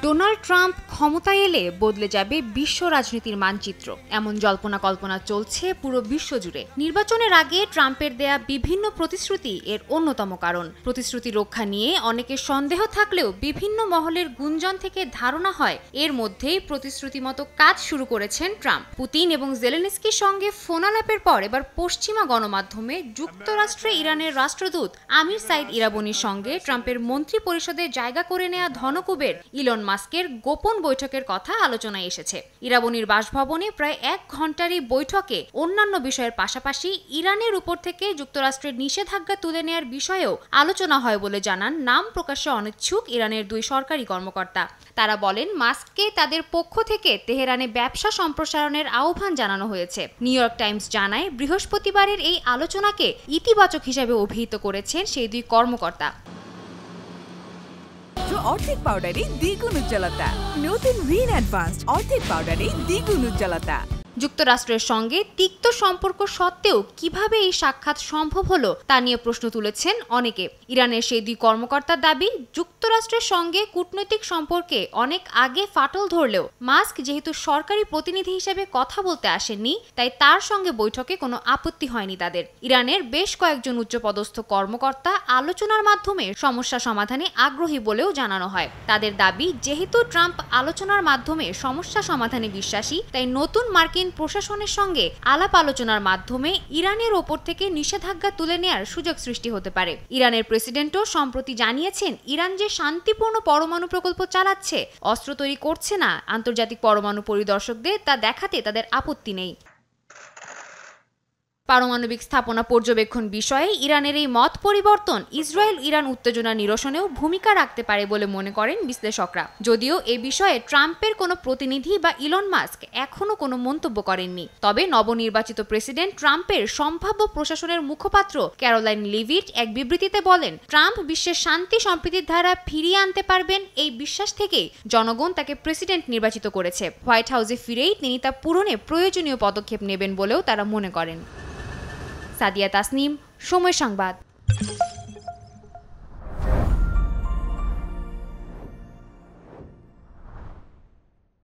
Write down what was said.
Donald Trump ক্ষমতায় এলে বদলে যাবে বিশ্ব রাজনীতির মানচিত্র, এমন জল্পনা কল্পনা চলছে পুরো বিশ্ব জুড়ে। নির্বাচনের আগে ট্রাম্পের দেয়া বিভিন্ন প্রতিশ্রুতি এর অন্যতম কারণ। প্রতিশ্রুতি রক্ষা নিয়ে অনেকের সন্দেহ থাকলেও বিভিন্ন মহলের গুঞ্জন থেকে ধারণা হয় এর মধ্যেই প্রতিশ্রুতি মতো কাজ শুরু করেছেন ট্রাম্প। পুতিন এবং জেলেনস্কির সঙ্গে ফোনালাপের পর এবার পশ্চিমা গণমাধ্যমে যুক্তরাষ্ট্রে ইরানের রাষ্ট্রদূত আমির সাইদ ইরাবনির সঙ্গে ট্রাম্পের মন্ত্রী পরিষদে জায়গা করে নেওয়া ধনকুবের ইলন মাস্কের গোপন বৈঠকের কথা আলোচনায় এসেছে। ইরাবনির বাসভবনে প্রায় 1 ঘণ্টার এই বৈঠকে অন্যান্য বিষয়ের পাশাপাশি ইরানের উপর থেকে যুক্তরাষ্ট্রের নিষেধাজ্ঞা তুলে নেওয়ার বিষয়েও আলোচনা হয় বলে জানান নাম প্রকাশে অনিচ্ছুক ইরানের 2 সরকারি কর্মকর্তা। তারা বলেন, মাস্ককে তাদের পক্ষ থেকে তেহরানে ব্যবসা সম্প্রসারণের আহ্বান জানানো হয়েছে। নিউ ইয়র্ক টাইমস জানায়, বৃহস্পতিবারের এই আলোচনাকে ইতিবাচক হিসেবে অভিহিত করেছেন সেই 2 কর্মকর্তা। অর্ধেক পাউডারে দ্বিগুণ উজ্জ্বলতা। নতুন রিন অ্যাডভান্সড অর্ধেক পাউডারে দ্বিগুণ উজ্জ্বলতা। যুক্তরাষ্ট্রের সঙ্গে তিক্ত সম্পর্ক সত্ত্বেও কিভাবে এই সাক্ষাৎ সম্ভব হলো তা নিয়ে প্রশ্ন তুলেছেন অনেকে। ইরানের সেই 2 কর্মকর্তার দাবি, যুক্তরাষ্ট্রের সঙ্গে কূটনৈতিক সম্পর্কে অনেক আগে ফাটল ধরলেও মাস্ক যেহেতু সরকারি প্রতিনিধি হিসেবে কথা বলতে আসেননি, তাই তার সঙ্গে বৈঠকে কোনো আপত্তি হয়নি তাদের। ইরানের বেশ কয়েকজন উচ্চপদস্থ কর্মকর্তা আলোচনার মাধ্যমে সমস্যা সমাধানে আগ্রহী বলেও জানানো হয়। তাদের দাবি, যেহেতু ট্রাম্প আলোচনার মাধ্যমে সমস্যা সমাধানে বিশ্বাসী, তাই নতুন মার্কিন প্রশাসনের সঙ্গে আলাপ আলোচনার মাধ্যমে ইরানের ওপর থেকে নিষেধাজ্ঞা তুলে নেওয়ার সুযোগ সৃষ্টি হতে পারে। ইরানের প্রেসিডেন্টও সম্প্রতি জানিয়েছেন, ইরান যে শান্তিপূর্ণ পরমাণু প্রকল্প চালাচ্ছে, অস্ত্র তৈরি করছে না, আন্তর্জাতিক পরমাণু পরিদর্শকদের তা দেখাতে তাদের আপত্তি নেই। পারমাণবিক স্থাপনা পর্যবেক্ষণ বিষয়ে ইরানের এই মত পরিবর্তন ইসরায়েল ইরান উত্তেজনা নিরসনেও ভূমিকা রাখতে পারে বলে মনে করেন বিশ্লেষকরা। যদিও এ বিষয়ে ট্রাম্পের কোনো প্রতিনিধি বা ইলন মাস্ক এখনও কোনো মন্তব্য করেননি। তবে নবনির্বাচিত প্রেসিডেন্ট ট্রাম্পের সম্ভাব্য প্রশাসনের মুখপাত্র ক্যারোলাইন লিভিট এক বিবৃতিতে বলেন, ট্রাম্প বিশ্বের শান্তি সম্প্রীতির ধারা ফিরিয়ে আনতে পারবেন এই বিশ্বাস থেকেই জনগণ তাকে প্রেসিডেন্ট নির্বাচিত করেছে। হোয়াইট হাউসে ফিরেই তিনি তা পূরণে প্রয়োজনীয় পদক্ষেপ নেবেন বলেও তারা মনে করেন। সাদিয়া তাসনিম, সময় সংবাদ।